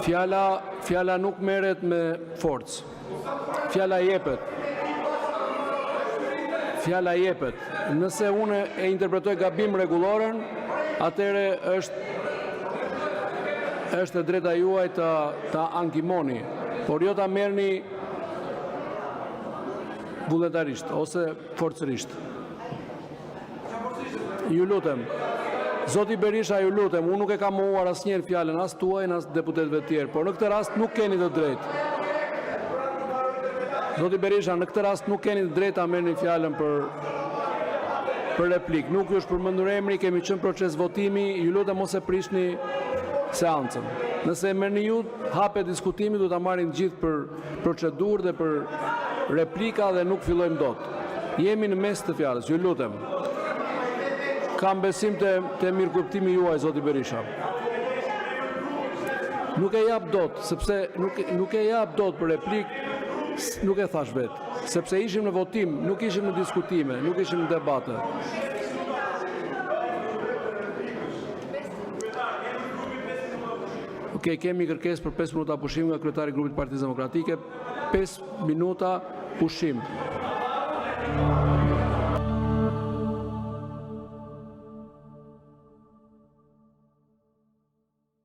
Fjala nuk merret me forcë. Fjala jepet. Nëse unë e interpretoj gabim rregulloren, atëre është e drejta juaj ta ankimoni, por jo ta merrni vullnetarisht ose forcërisht. Ju lutem. Zoti Berisha, ju lutem, unë nuk e kam mohuar asnjëherë fjalën, as tuajin, as deputetëve të tjerë, por në këtë rast nuk keni të drejtë. Zoti Berisha, në këtë rast nuk keni të drejtë ta merrni fjalën për replik. Nuk ju është përmendur emri, kemi qenë proces votimi, ju lutem mos e prishni seancën. Nëse e merrni ju hape diskutimi, do ta marrim gjithë për procedurë dhe për replika dhe nuk fillojmë dot. Jemi në mes të fjalës, ju lutem. Kam besim te mirëkuptimi juaj, zoti Berisha. Nuk e jap dot, sepse nuk e jap dot për replik, nuk e thash vetë, sepse ishim në votim, nuk ishim në diskutime, nuk ishim në debate. Okej, kemi kërkesë për 5 minuta pushim nga kryetari i grupit Partisë Demokratike. 5 minuta pushim.